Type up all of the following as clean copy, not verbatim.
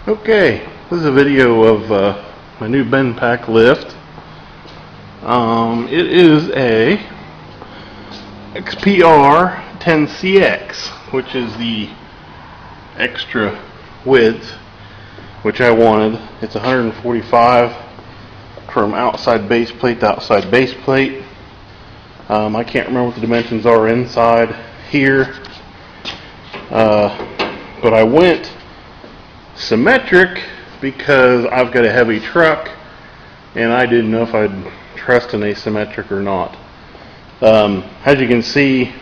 Okay, this is a video of my new BendPak lift. It is a XPR 10CX, which is the extra width, which I wanted. It's 145 from outside base plate to outside base plate. I can't remember what the dimensions are inside here, but I went symmetric because I've got a heavy truck and I didn't know if I'd trust an asymmetric or not. As you can see,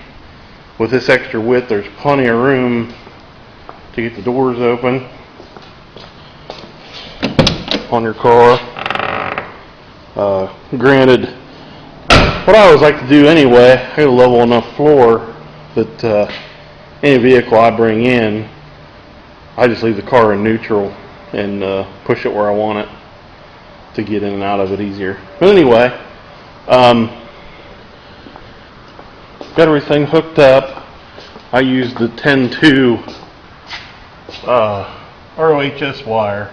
with this extra width, there's plenty of room to get the doors open on your car. Granted, what I always like to do anyway, I got a level enough floor that any vehicle I bring in, I just leave the car in neutral and push it where I want it to get in and out of it easier. But anyway, got everything hooked up. I used the 10-2 ROHS wire.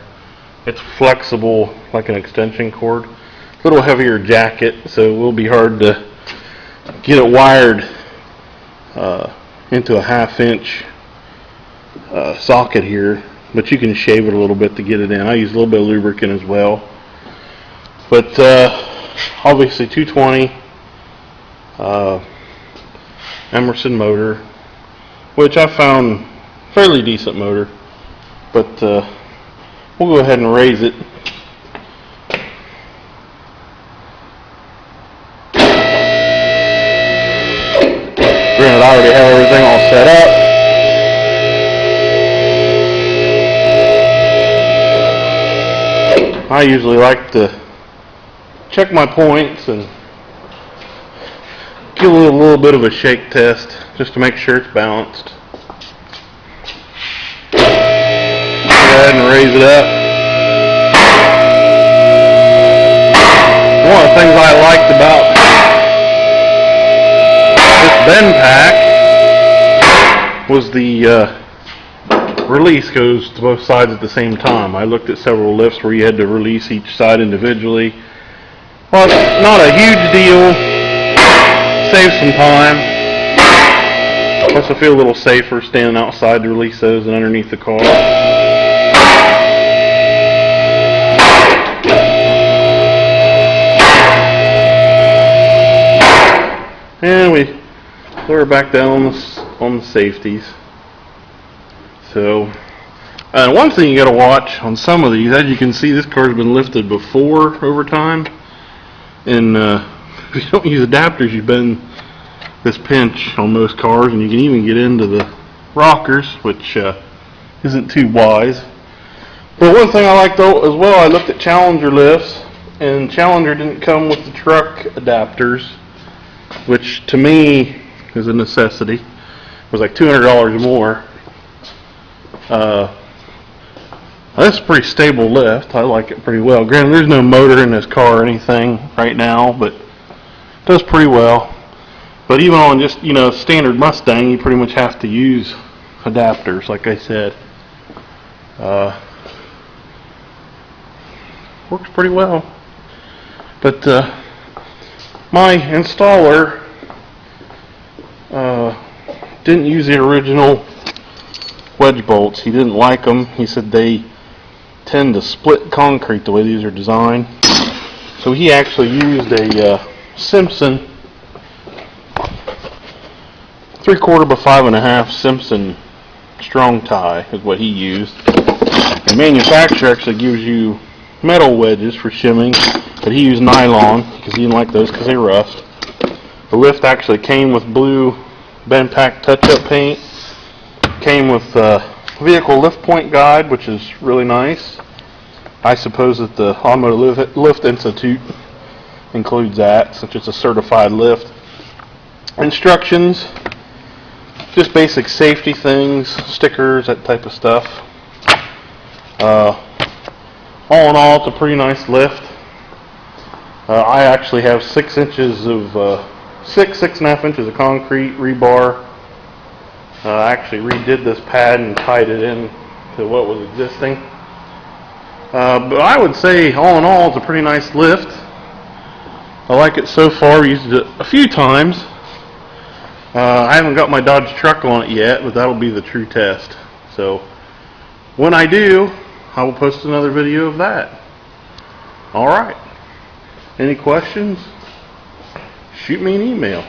It's flexible like an extension cord. A little heavier jacket, so it will be hard to get it wired into a 1/2 inch socket here, but you can shave it a little bit to get it in. I use a little bit of lubricant as well, but obviously 220 Emerson motor, which I found fairly decent motor, but we'll go ahead and raise it. Granted, I already have everything all set up. I usually like to check my points and give a little bit of a shake test just to make sure it's balanced. Go ahead and raise it up. One of the things I liked about this BendPak was the release goes to both sides at the same time. I looked at several lifts where you had to release each side individually. Well, it's not a huge deal. Saves some time. Plus I feel a little safer standing outside to release those than underneath the car. And we lower her back down on the safeties. So, one thing you got to watch on some of these, as you can see, this car's been lifted before over time, and if you don't use adapters, you've been this pinch on most cars, and you can even get into the rockers, which isn't too wise. But one thing I liked though as well, I looked at Challenger lifts, and Challenger didn't come with the truck adapters, which to me is a necessity. It was like $200 more. That's a pretty stable lift. I like it pretty well. Granted, there's no motor in this car or anything right now, but it does pretty well. But even on just, standard Mustang, you pretty much have to use adapters, like I said. Works pretty well. But my installer didn't use the original wedge bolts. He didn't like them. He said they tend to split concrete the way these are designed. So he actually used a Simpson 3/4 by 5.5 Simpson strong tie is what he used. The manufacturer actually gives you metal wedges for shimming, but he used nylon because he didn't like those because they rust. The lift actually came with blue BendPak touch-up paint. Came with vehicle lift point guide, which is really nice. I suppose that the Automotive Lift Institute includes that, since it's a certified lift. Instructions, just basic safety things, stickers, that type of stuff. All in all, it's a pretty nice lift. I actually have 6 inches of 6.5 inches of concrete rebar. I actually redid this pad and tied it in to what was existing. But I would say, all in all, it's a pretty nice lift. I like it so far. Used it a few times. I haven't got my Dodge truck on it yet, but that'll be the true test. So when I do, I will post another video of that. Alright. Any questions? Shoot me an email.